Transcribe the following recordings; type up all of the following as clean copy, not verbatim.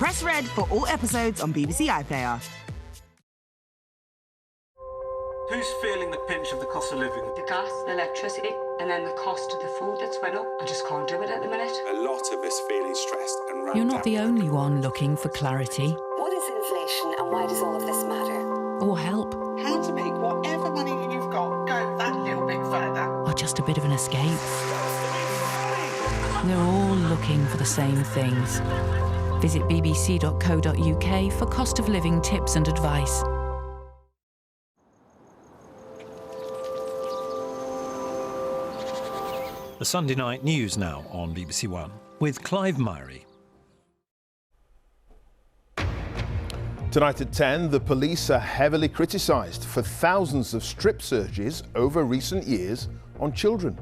Press red for all episodes on BBC iPlayer. Who's feeling the pinch of the cost of living? The gas, the electricity, and then the cost of the food that's went up. I just can't do it at the minute. A lot of us feeling stressed and run You're not down. the only one looking for clarity. What is inflation and why does all of this matter? Or help. How to make whatever money you've got go that little bit further. Or just a bit of an escape. We're all looking for the same things. Visit bbc.co.uk for cost of living tips and advice. The Sunday night news now on BBC One with Clive Myrie. Tonight at 10, the police are heavily criticised for thousands of strip searches over recent years on children.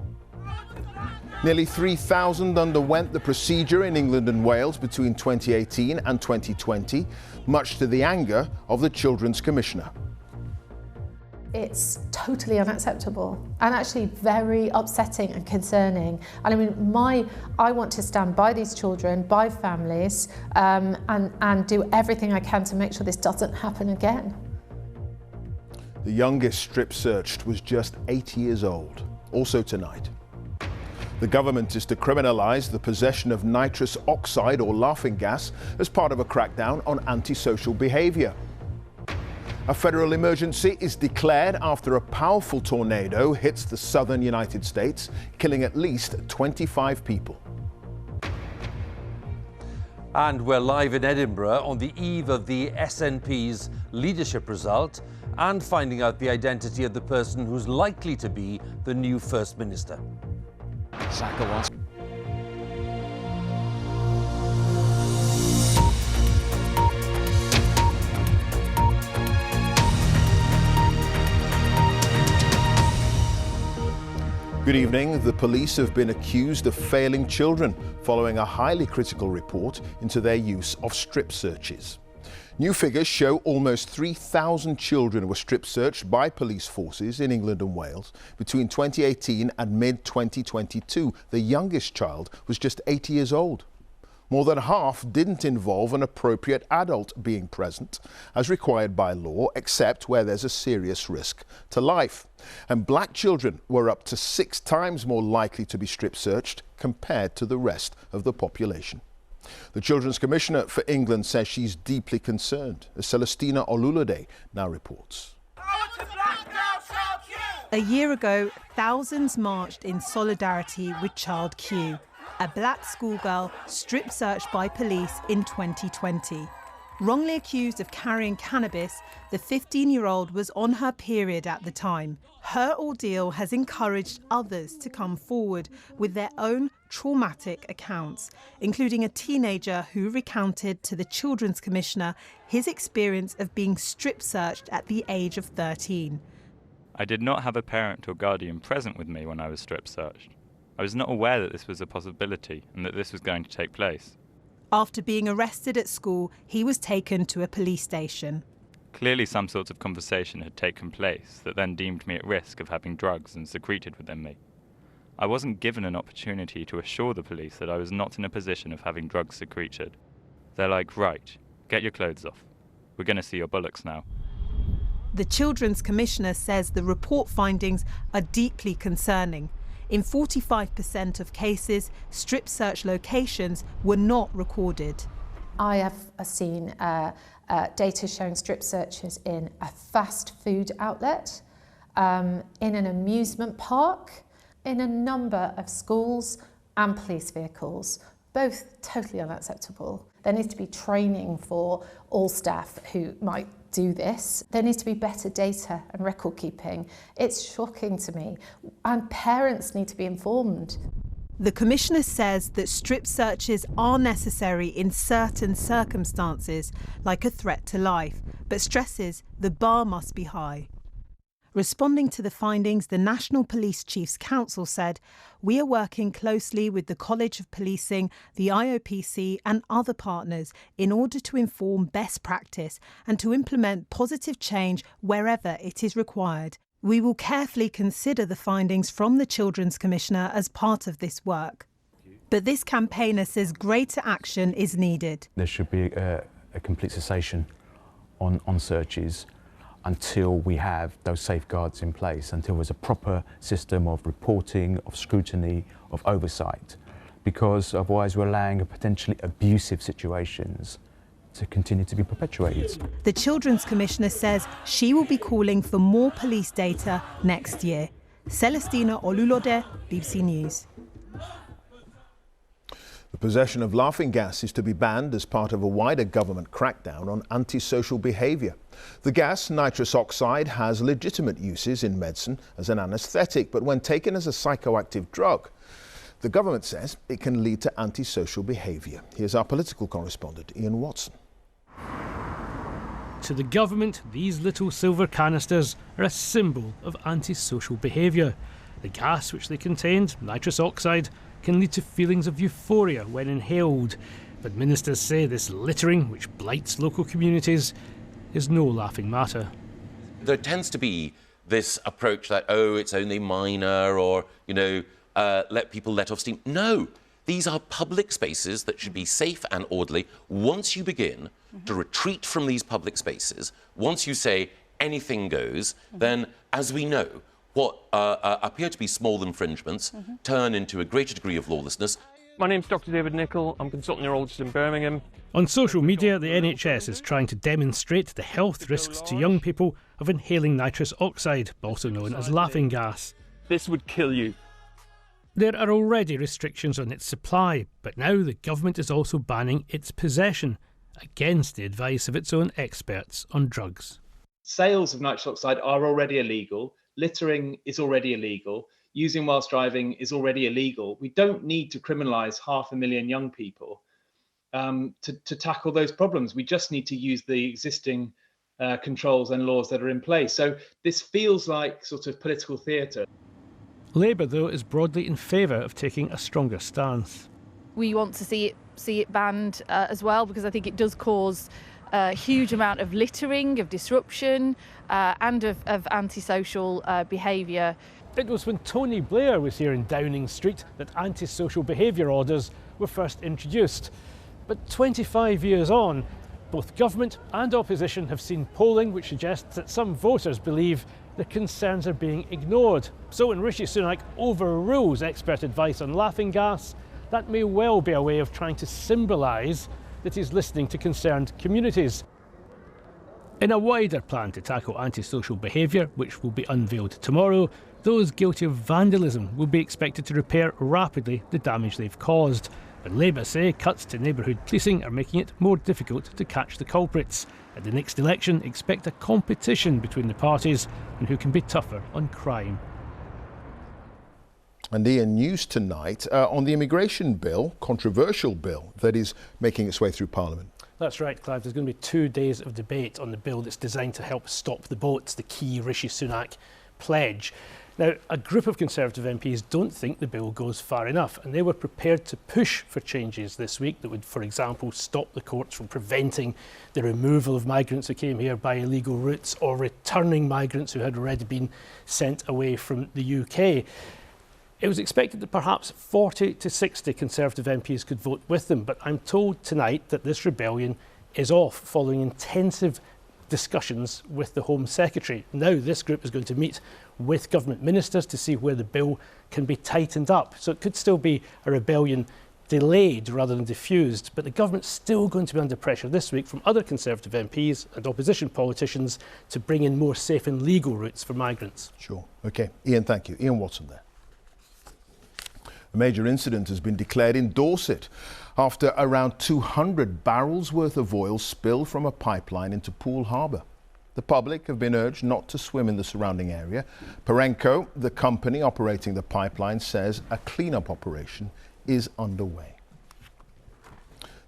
Nearly 3,000 underwent the procedure in England and Wales between 2018 and 2020, much to the anger of the Children's Commissioner. It's totally unacceptable and actually very upsetting and concerning. And I mean, I want to stand by these children, by families, and do everything I can to make sure this doesn't happen again. The youngest strip searched was just 8 years old. Also tonight. The government is to criminalise the possession of nitrous oxide or laughing gas as part of a crackdown on antisocial behaviour. A federal emergency is declared after a powerful tornado hits the southern United States, killing at least 25 people. And we're live in Edinburgh on the eve of the SNP's leadership result and finding out the identity of the person who's likely to be the new First Minister. Saka wants. Good evening. The police have been accused of failing children following a highly critical report into their use of strip searches. New figures show almost 3,000 children were strip searched by police forces in England and Wales between 2018 and mid-2022. The youngest child was just 8 years old. More than half didn't involve an appropriate adult being present, as required by law, except where there's a serious risk to life. And black children were up to 6 times more likely to be strip searched compared to the rest of the population. The Children's Commissioner for England says she's deeply concerned. As Celestina Olulade now reports. A year ago, thousands marched in solidarity with Child Q, a black schoolgirl strip searched by police in 2020. Wrongly accused of carrying cannabis, the 15-year-old was on her period at the time. Her ordeal has encouraged others to come forward with their own traumatic accounts, including a teenager who recounted to the Children's Commissioner his experience of being strip searched at the age of 13. I did not have a parent or guardian present with me when I was strip searched. I was not aware that this was a possibility and that this was going to take place. After being arrested at school, he was taken to a police station. Clearly some sort of conversation had taken place that then deemed me at risk of having drugs and secreted within me. I wasn't given an opportunity to assure the police that I was not in a position of having drugs secreted. They're like, right, get your clothes off. We're going to see your bullocks now. The Children's Commissioner says the report findings are deeply concerning. In 45% of cases, strip search locations were not recorded. I have seen data showing strip searches in a fast food outlet, in an amusement park, in a number of schools and police vehicles, both totally unacceptable. There needs to be training for all staff who might do this. There needs to be better data and record keeping. It's shocking to me, and parents need to be informed. The Commissioner says that strip searches are necessary in certain circumstances, like a threat to life, but stresses the bar must be high. Responding to the findings, the National Police Chiefs Council said, "We are working closely with the College of Policing, the IOPC and other partners in order to inform best practice and to implement positive change wherever it is required. We will carefully consider the findings from the Children's Commissioner as part of this work." But this campaigner says greater action is needed. There should be a complete cessation on searches until we have those safeguards in place, until there's a proper system of reporting, of scrutiny, of oversight, because otherwise we're allowing potentially abusive situations to continue to be perpetuated. The Children's Commissioner says she will be calling for more police data next year. Celestina Olulode, BBC News. The possession of laughing gas is to be banned as part of a wider government crackdown on antisocial behaviour. The gas, nitrous oxide, has legitimate uses in medicine as an anaesthetic, but when taken as a psychoactive drug, the government says it can lead to antisocial behaviour. Here's our political correspondent, Ian Watson. To the government, these little silver canisters are a symbol of antisocial behaviour. The gas which they contained, nitrous oxide, can lead to feelings of euphoria when inhaled. But ministers say this littering, which blights local communities, is no laughing matter. There tends to be this approach that, oh, it's only minor, or, let people let off steam. No, these are public spaces that should be safe and orderly. Once you begin to retreat from these public spaces, once you say anything goes, then, as we know, what appear to be small infringements turn into a greater degree of lawlessness. My name's Dr. David Nichol. I'm consultant neurologist in Birmingham. On social media, the NHS is trying to demonstrate the health risks to young people of inhaling nitrous oxide, also known as laughing gas. This would kill you. There are already restrictions on its supply, but now the government is also banning its possession, against the advice of its own experts on drugs. Sales of nitrous oxide are already illegal. Littering is already illegal. Using whilst driving is already illegal. We don't need to criminalise 500,000 young people to tackle those problems. We just need to use the existing controls and laws that are in place. So this feels like sort of political theatre. Labour, though, is broadly in favour of taking a stronger stance. We want to see it banned as well, because I think it does cause a huge amount of littering, of disruption, and of antisocial behaviour. It was when Tony Blair was here in Downing Street that antisocial behaviour orders were first introduced. But 25 years on, both government and opposition have seen polling which suggests that some voters believe their concerns are being ignored. So when Rishi Sunak overrules expert advice on laughing gas, that may well be a way of trying to symbolise that he's listening to concerned communities. In a wider plan to tackle antisocial behaviour, which will be unveiled tomorrow, those guilty of vandalism will be expected to repair rapidly the damage they've caused. But Labour say cuts to neighbourhood policing are making it more difficult to catch the culprits. At the next election, expect a competition between the parties on who can be tougher on crime. And Ian, news tonight on the immigration bill, controversial bill that is making its way through Parliament. That's right, Clive. There's going to be 2 days of debate on the bill that's designed to help stop the boats, the key Rishi Sunak pledge. Now, a group of Conservative MPs don't think the bill goes far enough, and they were prepared to push for changes this week that would, for example, stop the courts from preventing the removal of migrants who came here by illegal routes or returning migrants who had already been sent away from the UK. It was expected that perhaps 40 to 60 Conservative MPs could vote with them, but I'm told tonight that this rebellion is off following intensive discussions with the Home Secretary. Now this group is going to meet with government ministers to see where the bill can be tightened up. So it could still be a rebellion delayed rather than diffused, but the government's still going to be under pressure this week from other Conservative MPs and opposition politicians to bring in more safe and legal routes for migrants. Sure. OK. Ian, thank you. Ian Watson there. A major incident has been declared in Dorset after around 200 barrels worth of oil spilled from a pipeline into Poole Harbour. The public have been urged not to swim in the surrounding area. Perenco, the company operating the pipeline, says a clean-up operation is underway.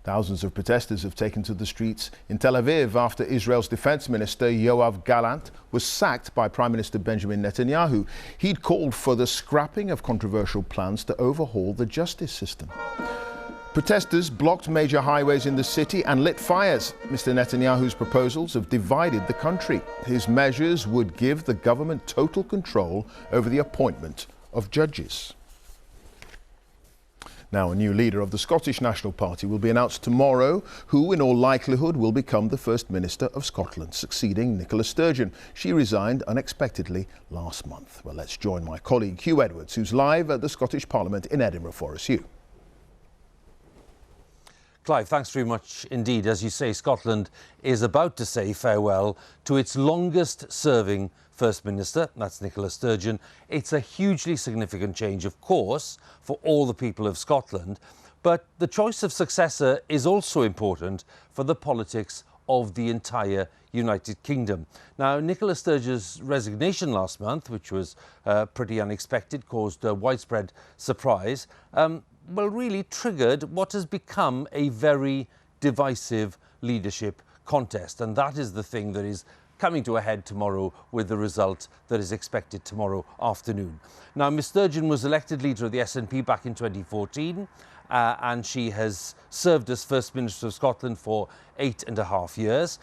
Thousands of protesters have taken to the streets in Tel Aviv after Israel's defense minister Yoav Gallant was sacked by Prime Minister Benjamin Netanyahu. He'd called for the scrapping of controversial plans to overhaul the justice system. Protesters blocked major highways in the city and lit fires. Mr. Netanyahu's proposals have divided the country. His measures would give the government total control over the appointment of judges. Now, a new leader of the Scottish National Party will be announced tomorrow, who in all likelihood will become the First Minister of Scotland, succeeding Nicola Sturgeon. She resigned unexpectedly last month. Well, let's join my colleague Hugh Edwards, who's live at the Scottish Parliament in Edinburgh for us. Hugh. Clive, thanks very much indeed. As you say, Scotland is about to say farewell to its longest-serving First Minister, that's Nicola Sturgeon. It's a hugely significant change, of course, for all the people of Scotland, but the choice of successor is also important for the politics of the entire United Kingdom. Now, Nicola Sturgeon's resignation last month, which was pretty unexpected, caused widespread surprise, well, really triggered what has become a very divisive leadership contest. And that is the thing that is coming to a head tomorrow with the result that is expected tomorrow afternoon. Now, Ms Sturgeon was elected leader of the SNP back in 2014, and she has served as First Minister of Scotland for 8.5 years.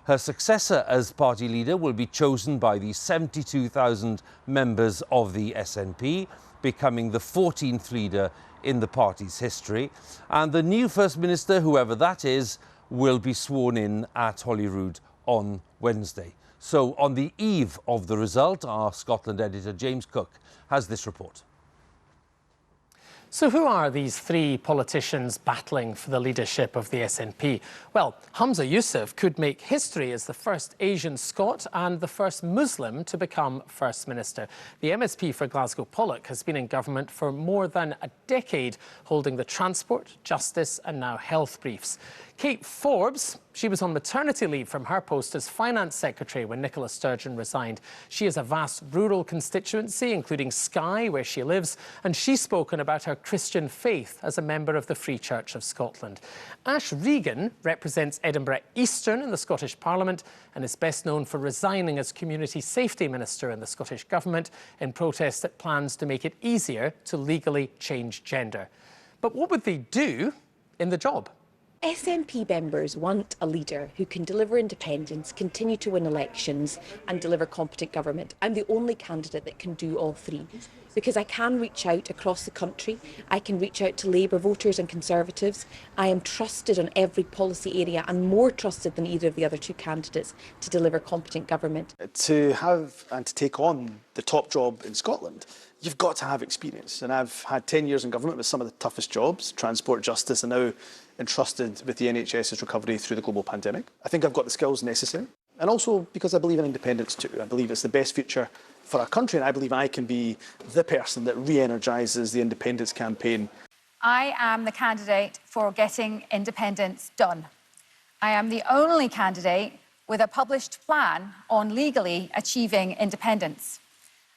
Her successor as party leader will be chosen by the 72,000 members of the SNP, becoming the 14th leader in the party's history. And the new First Minister, whoever that is, will be sworn in at Holyrood on Wednesday. So on the eve of the result, our Scotland editor James Cook has this report. So who are these three politicians battling for the leadership of the SNP? Well, Humza Yousaf could make history as the first Asian Scot and the first Muslim to become First Minister. The MSP for Glasgow Pollock has been in government for more than a decade, holding the transport, justice and now health briefs. Kate Forbes, she was on maternity leave from her post as Finance Secretary when Nicola Sturgeon resigned. She has a vast rural constituency, including Skye, where she lives, and she's spoken about her Christian faith as a member of the Free Church of Scotland. Ash Regan represents Edinburgh Eastern in the Scottish Parliament and is best known for resigning as Community Safety Minister in the Scottish Government in protest at plans to make it easier to legally change gender. But what would they do in the job? SNP members want a leader who can deliver independence, continue to win elections and deliver competent government. I'm the only candidate that can do all three because I can reach out across the country. I can reach out to Labour voters and Conservatives. I am trusted on every policy area and more trusted than either of the other two candidates to deliver competent government. To have and to take on the top job in Scotland, you've got to have experience. And I've had 10 years in government with some of the toughest jobs, transport, justice, and now entrusted with the NHS's recovery through the global pandemic. I think I've got the skills necessary. And also because I believe in independence too. I believe it's the best future for our country, and I believe I can be the person that re-energises the independence campaign. I am the candidate for getting independence done. I am the only candidate with a published plan on legally achieving independence.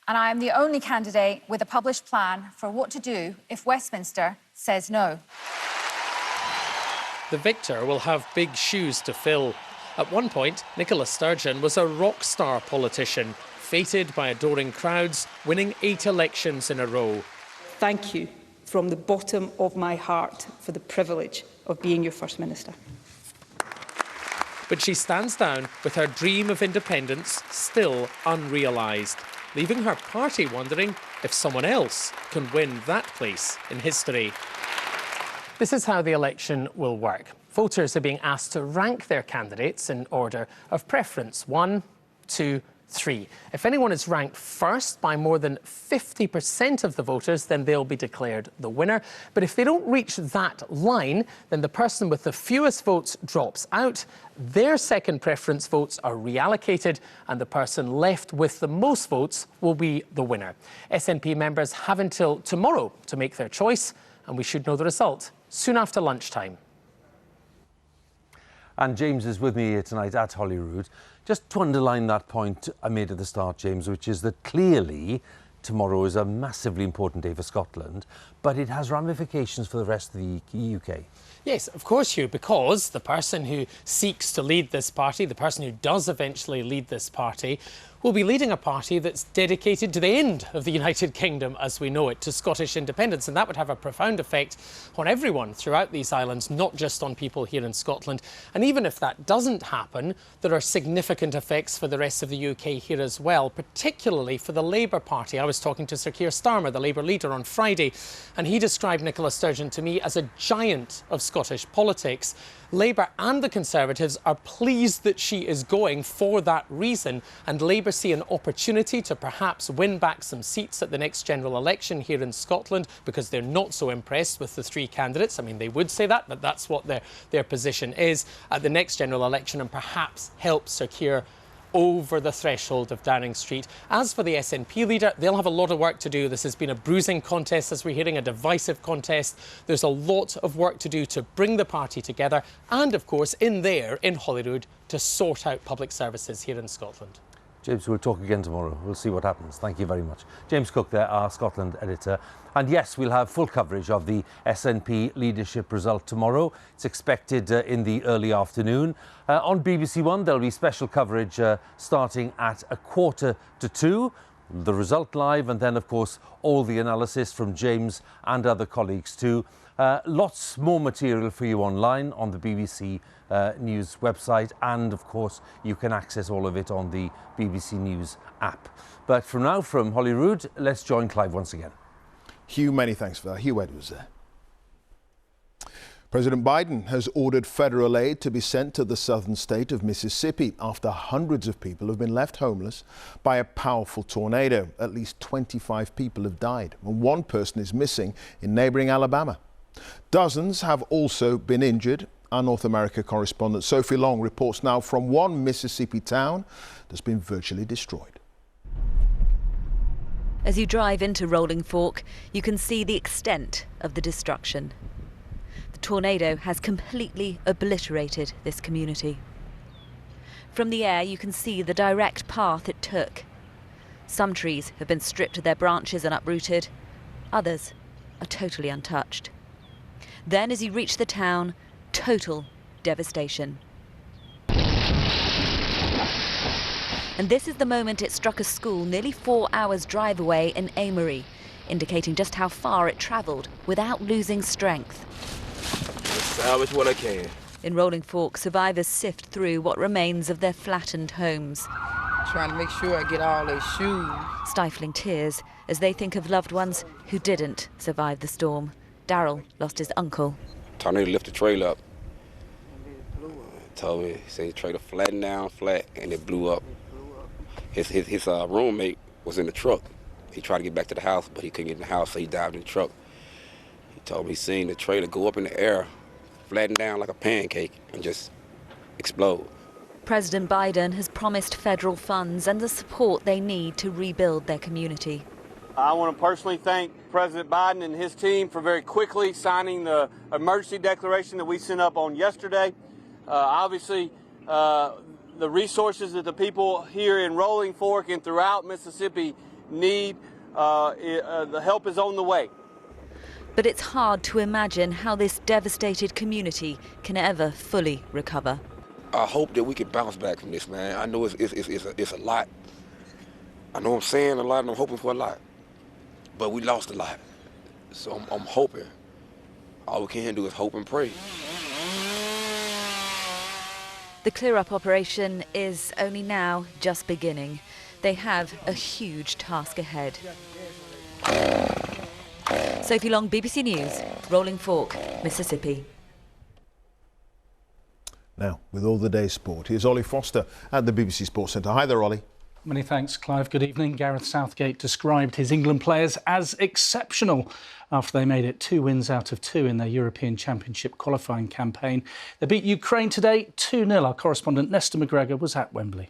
And I am the only candidate with a published plan for what to do if Westminster says no. The victor will have big shoes to fill. At one point, Nicola Sturgeon was a rock star politician, feted by adoring crowds, winning 8 elections in a row. Thank you from the bottom of my heart for the privilege of being your First Minister. But she stands down with her dream of independence still unrealised, leaving her party wondering if someone else can win that place in history. This is how the election will work. Voters are being asked to rank their candidates in order of preference, 1, 2, 3. If anyone is ranked first by more than 50% of the voters, then they'll be declared the winner. But if they don't reach that line, then the person with the fewest votes drops out, their second preference votes are reallocated, and the person left with the most votes will be the winner. SNP members have until tomorrow to make their choice, and we should know the result soon after lunchtime. And James is with me here tonight at Holyrood. Just to underline that point I made at the start, James, which is that clearly tomorrow is a massively important day for Scotland, but it has ramifications for the rest of the UK. Yes, of course, Hugh, because the person who seeks to lead this party, the person who does eventually lead this party, will be leading a party that's dedicated to the end of the United Kingdom as we know it, to Scottish independence. And that would have a profound effect on everyone throughout these islands, not just on people here in Scotland. And even if that doesn't happen, there are significant effects for the rest of the UK here as well, particularly for the Labour Party. I was talking to Sir Keir Starmer, the Labour leader, on Friday, and he described Nicola Sturgeon to me as a giant of Scottish politics. Labour and the Conservatives are pleased that she is going for that reason, and Labour see an opportunity to perhaps win back some seats at the next general election here in Scotland because they're not so impressed with the three candidates. I mean, they would say that, but that's what their position is at the next general election, and perhaps help Sir Keir over the threshold of Downing Street. As for the SNP leader, they'll have a lot of work to do. This has been a bruising contest, as we're hearing, a divisive contest. There's a lot of work to do to bring the party together and, of course, in Holyrood, to sort out public services here in Scotland. James, we'll talk again tomorrow. We'll see what happens. Thank you very much. James Cook there, our Scotland editor. And yes, we'll have full coverage of the SNP leadership result tomorrow. It's expected in the early afternoon. On BBC One, there'll be special coverage starting at 1:45. The result live, and then, of course, all the analysis from James and other colleagues too. Lots more material for you online on the BBC News website, and of course you can access all of it on the BBC News app. But for now, from Holyrood, let's join Clive once again. Hugh, many thanks for that. Hugh Edwards there. President Biden has ordered federal aid to be sent to the southern state of Mississippi after hundreds of people have been left homeless by a powerful tornado. At least 25 people have died, and one person is missing in neighboring Alabama. Dozens have also been injured. Our North America correspondent Sophie Long reports now from one Mississippi town that's been virtually destroyed. As you drive into Rolling Fork, you can see the extent of the destruction. The tornado has completely obliterated this community. From the air, you can see the direct path it took. Some trees have been stripped of their branches and uprooted. Others are totally untouched. Then, as you reach the town, total devastation. And this is the moment it struck a school nearly 4 hours' drive away in Myrie, indicating just how far it travelled without losing strength. Salvage what I can. In Rolling Fork, survivors sift through what remains of their flattened homes. Trying to make sure I get all their shoes. Stifling tears as they think of loved ones who didn't survive the storm. Daryl lost his uncle. Tornado lifted the trailer up. Told me, he said the trailer flattened down flat and it blew up. His roommate was in the truck. He tried to get back to the house, but he couldn't get in the house, so he dived in the truck. He told me he seen the trailer go up in the air, flatten down like a pancake, and just explode. President Biden has promised federal funds and the support they need to rebuild their community. I want to personally thank President Biden and his team for very quickly signing the emergency declaration that we sent up on yesterday. Obviously, the resources that the people here in Rolling Fork and throughout Mississippi need, the help is on the way. But it's hard to imagine how this devastated community can ever fully recover. I hope that we can bounce back from this, man. I know it's a lot. I know I'm saying a lot and I'm hoping for a lot. But we lost a lot. So I'm hoping. All we can do is hope and pray. The clear-up operation is only now just beginning. They have a huge task ahead. Sophie Long, BBC News, Rolling Fork, Mississippi. Now, with all the day's sport, here's Ollie Foster at the BBC Sports Centre. Hi there, Ollie. Many thanks, Clive. Good evening. Gareth Southgate described his England players as exceptional after they made it 2 wins out of 2 in their European Championship qualifying campaign. They beat Ukraine today 2-0. Our correspondent Nesta McGregor was at Wembley.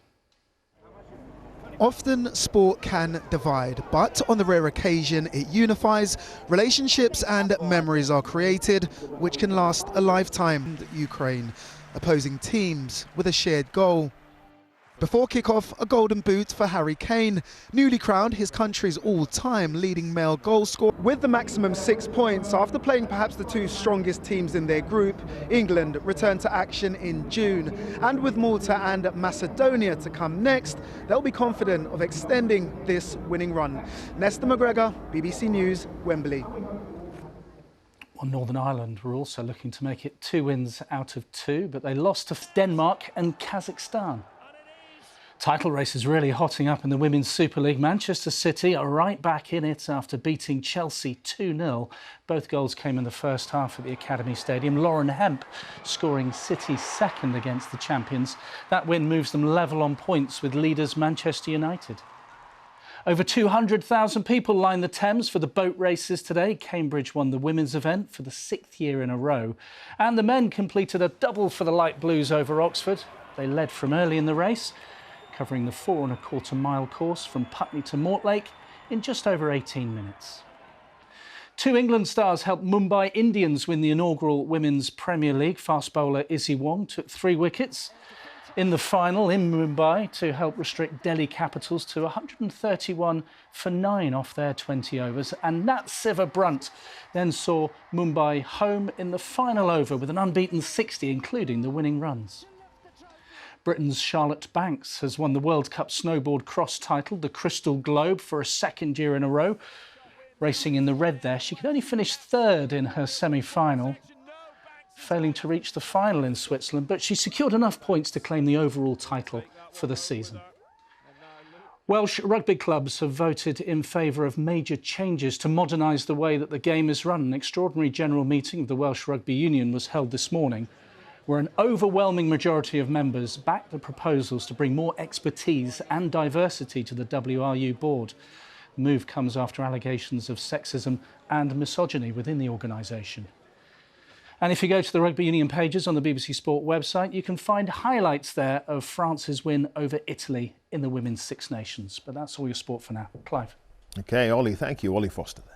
Often sport can divide, but on the rare occasion it unifies. Relationships and memories are created, which can last a lifetime. Ukraine, opposing teams with a shared goal. Before kick-off, a golden boot for Harry Kane, newly crowned his country's all-time leading male goal scorer. With the maximum 6 points, after playing perhaps the two strongest teams in their group, England returned to action in June. And with Malta and Macedonia to come next, they'll be confident of extending this winning run. Nesta McGregor, BBC News, Wembley. Well, Northern Ireland were also looking to make it 2 wins out of 2, but they lost to Denmark and Kazakhstan. Title race is really hotting up in the Women's Super League. Manchester City are right back in it after beating Chelsea 2-0. Both goals came in the first half at the Academy Stadium. Lauren Hemp scoring City's second against the champions. That win moves them level on points with leaders Manchester United. Over 200,000 people lined the Thames for the boat races today. Cambridge won the women's event for the 6th year in a row. And the men completed a double for the Light Blues over Oxford. They led from early in the race, covering the 4¼ mile course from Putney to Mortlake in just over 18 minutes. 2 England stars helped Mumbai Indians win the inaugural Women's Premier League. Fast bowler Izzy Wong took 3 wickets in the final in Mumbai to help restrict Delhi Capitals to 131 for 9 off their 20 overs. And Nat Siva Brunt then saw Mumbai home in the final over with an unbeaten 60, including the winning runs. Britain's Charlotte Banks has won the World Cup snowboard cross title, the Crystal Globe, for a 2nd year in a row. Racing in the red there, she could only finish 3rd in her semi-final, failing to reach the final in Switzerland, but she secured enough points to claim the overall title for the season. Welsh rugby clubs have voted in favour of major changes to modernise the way that the game is run. An extraordinary general meeting of the Welsh Rugby Union was held this morning, where an overwhelming majority of members backed the proposals to bring more expertise and diversity to the WRU board. The move comes after allegations of sexism and misogyny within the organisation. And if you go to the Rugby Union pages on the BBC Sport website, you can find highlights there of France's win over Italy in the Women's Six Nations. But that's all your sport for now. Clive. OK, Ollie, thank you. Ollie Foster there.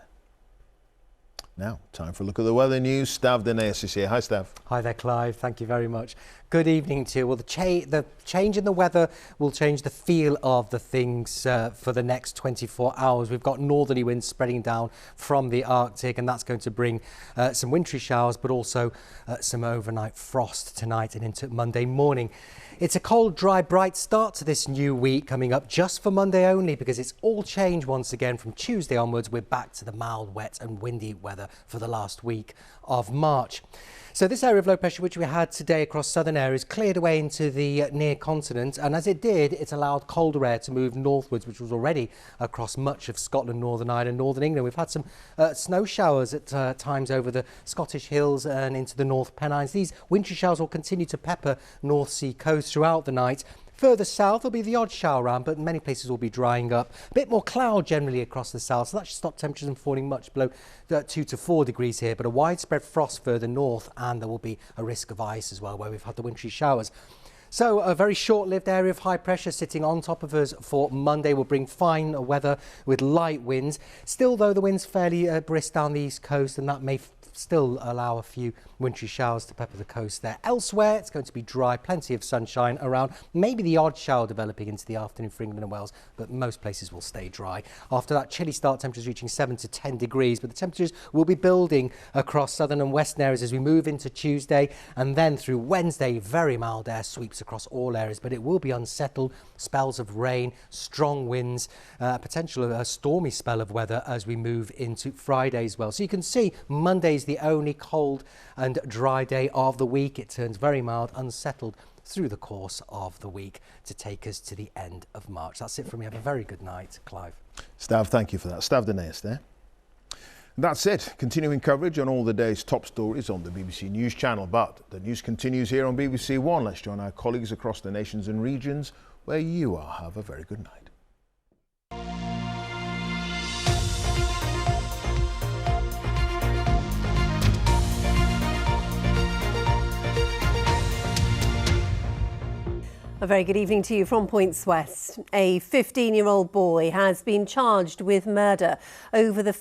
Now, time for a look at the weather news. Stav Deneas is here. Hi, Stav. Hi there, Clive. Thank you very much. Good evening to you. Well, the change in the weather will change the feel of the things for the next 24 hours. We've got northerly winds spreading down from the Arctic, and that's going to bring some wintry showers, but also some overnight frost tonight and into Monday morning. It's a cold, dry, bright start to this new week coming up just for Monday only, because it's all changed once again. From Tuesday onwards, we're back to the mild, wet and windy weather for the last week of March. So this area of low pressure, which we had today across southern areas, cleared away into the near continent, and as it did, it allowed colder air to move northwards, which was already across much of Scotland, Northern Ireland, Northern England. We've had some snow showers at times over the Scottish hills and into the North Pennines. These wintry showers will continue to pepper North Sea coast throughout the night. Further south, there'll be the odd shower around, but many places will be drying up. A bit more cloud generally across the south, so that should stop temperatures from falling much below 2 to 4 degrees here, but a widespread frost further north, and there will be a risk of ice as well, where we've had the wintry showers. So a very short-lived area of high pressure sitting on top of us for Monday will bring fine weather with light winds. Still, though, the wind's fairly brisk down the east coast, and that may still allow a few wintry showers to pepper the coast there. Elsewhere, it's going to be dry, plenty of sunshine around, maybe the odd shower developing into the afternoon for England and Wales, but most places will stay dry. After that chilly start, temperatures reaching 7 to 10 degrees, but the temperatures will be building across southern and western areas as we move into Tuesday, and then through Wednesday, very mild air sweeps across all areas, but it will be unsettled, spells of rain, strong winds, potential of a stormy spell of weather as we move into Friday as well. So you can see Monday's the only cold and dry day of the week. It turns very mild, unsettled through the course of the week to take us to the end of March. That's it from me. Have a very good night, Clive. Stav, thank you for that. Stav Deneas there. That's it. Continuing coverage on all the day's top stories on the BBC News channel. But the news continues here on BBC One. Let's join our colleagues across the nations and regions where you are. Have a very good night. A very good evening to you from Points West. A 15-year-old boy has been charged with murder over the